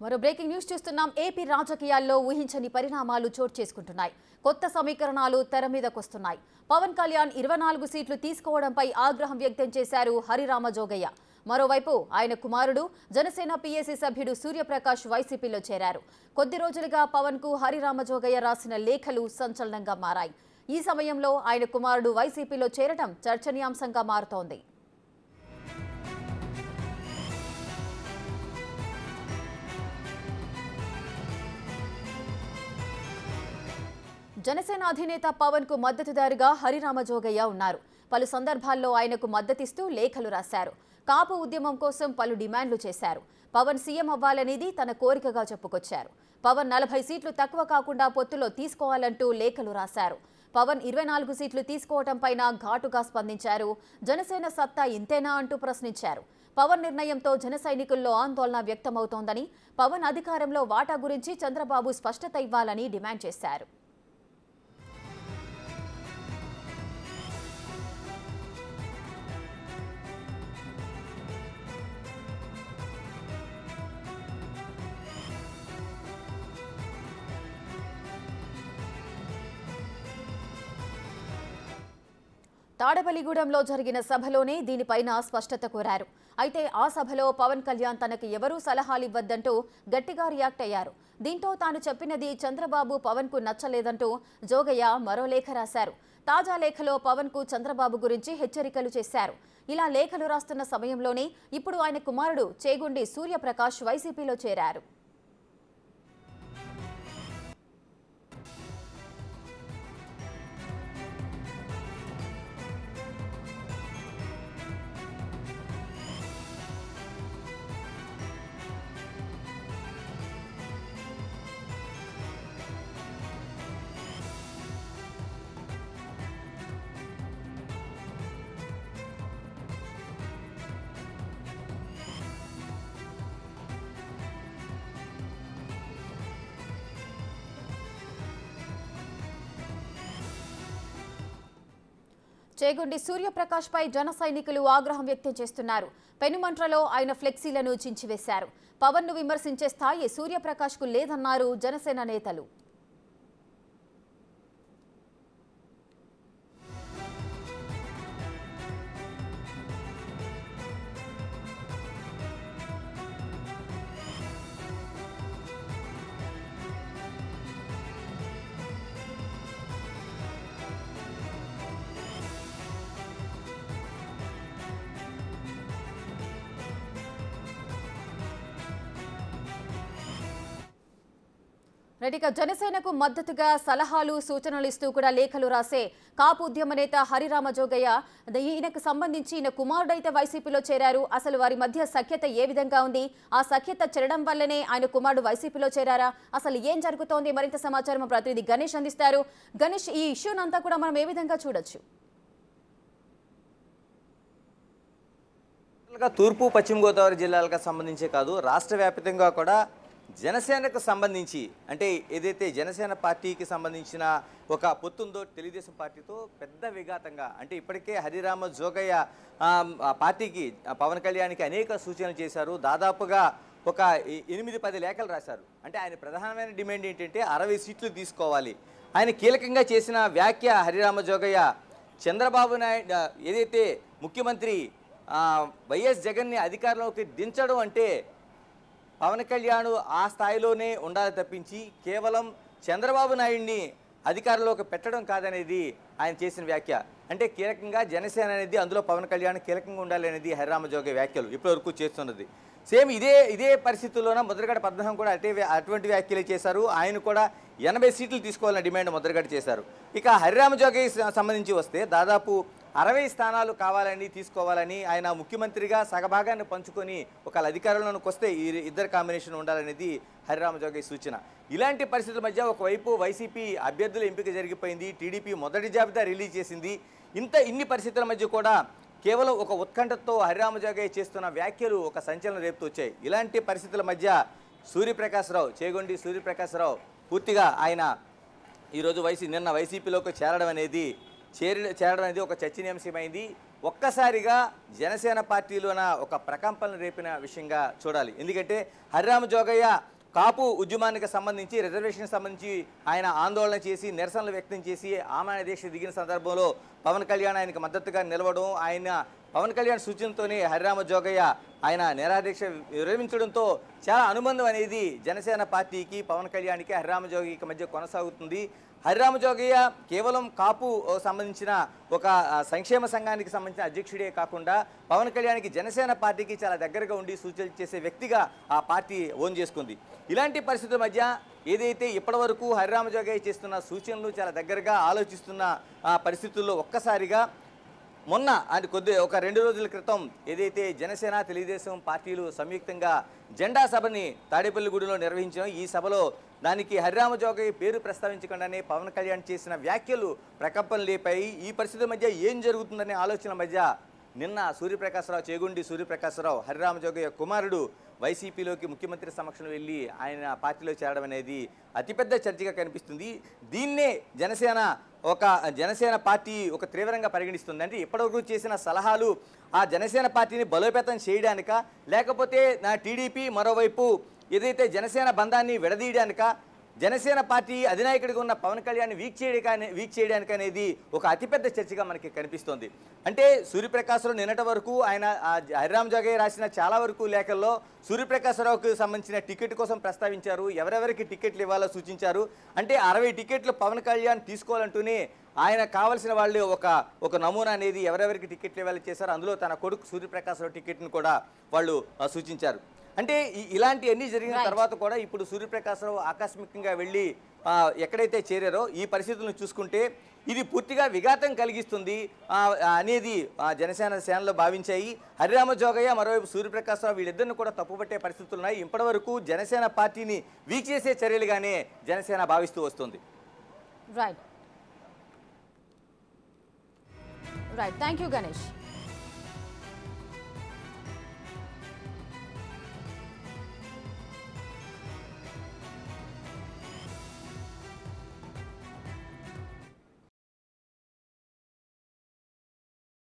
మరో breaking news చూస్తున్నాం. AP రాజకీయాల్లో ఊహించని పరిణామాలు చోటు చేసుకుంటున్నాయి. కొత్త సమీకరణాలు తెర మీదకొస్తున్నాయి. పవన్ కళ్యాణ్ 24 సీట్లు తీసుకోవడంపై ఆగ్రహం వ్యక్తం చేశారు హరిరామ జోగయ్య. మరోవైపు ఆయన కుమారుడు జనసేన పీఏసీ సభ్యుడు సూర్యప్రకాష్ వైసీపీలో చేరారు. కొద్ది రోజులుగా పవన్ కు హరిరామ జోగయ్య రాసిన లేఖలు సంచలనంగా మారాయి. ఈ సమయంలో ఆయన కుమారుడు వైసీపీలో చేరడం చర్చనీయాంశంగా మారుతోంది. జనసేన అధినేత పవన్ కు మద్దతుదారుగా హరిరామ జోగయ్య ఉన్నారు. పలు సందర్భాల్లో ఆయనకు మద్దతిస్తూ లేఖలు రాశారు. కాపు ఉద్యమం కోసం పలు డిమాండ్లు చేశారు. పవన్ సీఎం అవ్వాలనేది తన కోరికగా చెప్పుకొచ్చారు. పవన్ 40 సీట్లు తక్కువ కాకుండా పొత్తులో తీసుకోవాలంటూ లేఖలు రాశారు. పవన్ 24 సీట్లు తీసుకోవడంపైన ఘాటుగా స్పందించారు. జనసేన సత్తా ఇంతేనా అంటూ ప్రశ్నించారు. పవన్ నిర్ణయంతో జన సైనికుల్లో ఆందోళన వ్యక్తమవుతోందని, పవన్ అధికారంలో వాటా గురించి చంద్రబాబు స్పష్టత ఇవ్వాలని డిమాండ్ చేశారు. తాడేపల్లిగూడెంలో జరిగిన సభలోనే దీనిపైన స్పష్టత కోరారు. అయితే ఆ సభలో పవన్ కళ్యాణ్ తనకు ఎవరూ సలహాలు ఇవ్వద్దంటూ గట్టిగా రియాక్ట్ అయ్యారు. దీంతో తాను చెప్పినది చంద్రబాబు పవన్ కు నచ్చలేదంటూ జోగయ్య మరో లేఖ రాశారు. తాజా లేఖలో పవన్ కు చంద్రబాబు గురించి హెచ్చరికలు చేశారు. ఇలా లేఖలు రాస్తున్న సమయంలోనే ఇప్పుడు ఆయన కుమారుడు చేగుండి సూర్యప్రకాష్ వైసీపీలో చేరారు. చేగుండి సూర్యప్రకాష్ పై జన సైనికులు ఆగ్రహం వ్యక్తం చేస్తున్నారు. పెనుమంట్రలో ఆయన ఫ్లెక్సీలను చించివేశారు. పవన్ ను విమర్శించే స్థాయి సూర్యప్రకాష్ కు లేదన్నారు జనసేన నేతలు. రెడ్డిగా జనసేనకు మద్దతుగా సలహాలు సూచనలు ఇస్తూ కూడా లేఖలు రాసే కాపు ఉద్యమ నేత హరిరామ జోగయ్య ఈయనకు సంబంధించి ఈయన కుమారుడైతే వైసీపీలో చేరారు. అసలు వారి మధ్య సఖ్యత ఏ విధంగా ఉంది? ఆ సఖ్యత చెరడం వల్లనే ఆయన కుమారుడు వైసీపీలో చేరారా? అసలు ఏం జరుగుతోంది? మరింత సమాచారం ప్రతినిధి గణేష్ అందిస్తారు. గణేష్, ఈ ఇష్యూనంతా కూడా మనం ఏ విధంగా చూడొచ్చు? తూర్పు పశ్చిమ గోదావరి జిల్లాలకు సంబంధించే కాదు, రాష్ట్ర వ్యాప్తంగా కూడా జనసేనకు సంబంధించి, అంటే ఏదైతే జనసేన పార్టీకి సంబంధించిన ఒక పొత్తుందో తెలుగుదేశం పార్టీతో పెద్ద విఘాతంగా, అంటే ఇప్పటికే హరిరామ జోగయ్య పార్టీకి పవన్ కళ్యాణ్కి అనేక సూచనలు చేశారు. దాదాపుగా ఒక 8-10 లేఖలు రాశారు. అంటే ఆయన ప్రధానమైన డిమాండ్ ఏంటంటే 60 సీట్లు తీసుకోవాలి. ఆయన కీలకంగా చేసిన వ్యాఖ్య హరిరామ జోగయ్య, చంద్రబాబు నాయుడు ఏదైతే ముఖ్యమంత్రి వైఎస్ జగన్ని అధికారంలోకి దించడం అంటే పవన్ కళ్యాణ్ ఆ స్థాయిలోనే ఉండాలి తప్పించి కేవలం చంద్రబాబు నాయుడిని అధికారంలోకి పెట్టడం కాదనేది ఆయన చేసిన వ్యాఖ్య. అంటే కీలకంగా జనసేన అనేది, అందులో పవన్ కళ్యాణ్ కీలకంగా ఉండాలి అనేది హరిరామ జోగయ్య వ్యాఖ్యలు ఇప్పటివరకు చేస్తున్నది. సేమ్ ఇదే పరిస్థితుల్లోన ముద్రగడ పద్మనాభం కూడా అటువంటి వ్యాఖ్యలు చేశారు. ఆయన కూడా 80 సీట్లు తీసుకోవాలని డిమాండ్ ముద్రగడ చేశారు. ఇక హరిరామ జోగయ్య సంబంధించి వస్తే దాదాపు 60 స్థానాలు కావాలని తీసుకోవాలని ఆయన ముఖ్యమంత్రిగా సగభాగాన్ని పంచుకొని ఒకళ్ళ అధికారంలోకి వస్తే ఈ ఇద్దరు కాంబినేషన్ ఉండాలనేది హరిరామ జోగయ్య సూచన. ఇలాంటి పరిస్థితుల మధ్య ఒకవైపు వైసీపీ అభ్యర్థుల ఎంపిక జరిగిపోయింది, టీడీపీ మొదటి జాబితా రిలీజ్ చేసింది. ఇన్ని పరిస్థితుల మధ్య కూడా కేవలం ఒక ఉత్కంఠతో హరిరామ జోగయ్య చేస్తున్న వ్యాఖ్యలు ఒక సంచలనం రేపుతూ వచ్చాయి. ఇలాంటి పరిస్థితుల మధ్య చేగొండి సూర్యప్రకాశ్రావు పూర్తిగా ఆయన ఈరోజు నిన్న వైసీపీలోకి చేరడం అనేది ఒక చర్చనీయాంశమైంది. ఒక్కసారిగా జనసేన పార్టీలోన ఒక ప్రకంపనలు రేపిన విషయంగా చూడాలి. ఎందుకంటే హరిరామ జోగయ్య కాపు ఉద్యమానికి సంబంధించి రిజర్వేషన్కి సంబంధించి ఆయన ఆందోళన చేసి నిరసనలు వ్యక్తం చేసి ఆమరణ దీక్ష దిగిన సందర్భంలో పవన్ కళ్యాణ్ ఆయనకు మద్దతుగా నిలవడం, ఆయన పవన్ కళ్యాణ్ సూచనతోనే హరిరామ జోగయ్య ఆయన నిరాదీక్ష విరమించడంతో చాలా అనుబంధం అనేది జనసేన పార్టీకి పవన్ కళ్యాణ్కి హరిరామ జోగయ్యకి మధ్య కొనసాగుతుంది. హరిరామ జోగయ్య కేవలం కాపు సంబంధించిన ఒక సంక్షేమ సంఘానికి సంబంధించిన అధ్యక్షుడే కాకుండా పవన్ కళ్యాణ్కి జనసేన పార్టీకి చాలా దగ్గరగా ఉండి సూచనలు చేసే వ్యక్తిగా ఆ పార్టీ ఓన్ చేసుకుంది. ఇలాంటి పరిస్థితుల మధ్య ఏదైతే ఇప్పటివరకు హరిరామ జోగయ్య చేస్తున్న సూచనలు చాలా దగ్గరగా ఆలోచిస్తున్న పరిస్థితుల్లో ఒక్కసారిగా మొన్న అంటే ఒక 2 రోజుల క్రితం ఏదైతే జనసేన తెలుగుదేశం పార్టీలు సంయుక్తంగా జెండా సభని తాడేపల్లిగూడెంలో నిర్వహించాం. ఈ సభలో దానికి హరిరామ జోగయ్య పేరు ప్రస్తావించకుండానే పవన్ కళ్యాణ్ చేసిన వ్యాఖ్యలు ప్రకంపనలు లేపాయి. ఈ పరిస్థితుల మధ్య ఏం జరుగుతుందనే ఆలోచన మధ్య నిన్న సూర్యప్రకాశరావు, చేగుండి సూర్యప్రకాశరావు, హరిరామ జోగయ్య కుమారుడు వైసీపీలోకి ముఖ్యమంత్రి సమక్షంలో వెళ్ళి ఆయన పార్టీలో చేరడం అనేది అతిపెద్ద చర్చగా కనిపిస్తుంది. దీన్నే జనసేన పార్టీ ఒక తీవ్రంగా పరిగణిస్తుంది. అంటే ఇప్పటివరకు చేసిన సలహాలు ఆ జనసేన పార్టీని బలోపేతం చేయడానిక, లేకపోతే టీడీపీ మరోవైపు ఏదైతే జనసేన బంధాన్ని విడదీయడానిక, జనసేన పార్టీ అధినాయకుడిగా ఉన్న పవన్ కళ్యాణ్ వీక్ చేయడానికి అనేది ఒక అతిపెద్ద చర్చగా మనకి కనిపిస్తోంది. అంటే సూర్యప్రకాశరావు నిన్నటి వరకు ఆయన హరిరామ జోగయ్య రాసిన చాలా వరకు లేఖల్లో సూర్యప్రకాశరావుకు సంబంధించిన టికెట్ కోసం ప్రస్తావించారు, ఎవరెవరికి టికెట్లు ఇవ్వాలో సూచించారు. అంటే 60 టికెట్లు పవన్ కళ్యాణ్ తీసుకోవాలంటూనే ఆయన కావాల్సిన వాళ్ళు ఒక నమూనా అనేది ఎవరెవరికి టికెట్లు ఇవ్వాలి చేశారు. అందులో తన కొడుకు సూర్యప్రకాశరావు టికెట్ను కూడా వాళ్ళు సూచించారు. అంటే ఇలాంటివన్నీ జరిగిన తర్వాత కూడా ఇప్పుడు సూర్యప్రకాశరావు ఆకస్మికంగా వెళ్ళి ఎక్కడైతే చేరారో ఈ పరిస్థితులను చూసుకుంటే ఇది పూర్తిగా విఘాతం కలిగిస్తుంది అనేది జనసేనలో భావించాయి. హరిరామ జోగయ్య మరోవైపు సూర్యప్రకాశరావు వీళ్ళిద్దరిని కూడా తప్పుపట్టే పరిస్థితులు ఉన్నాయి. ఇప్పటివరకు జనసేన పార్టీని వీక్ చేసే చర్యలుగానే జనసేన భావిస్తూ వస్తుంది. Right, thank you Ganesh.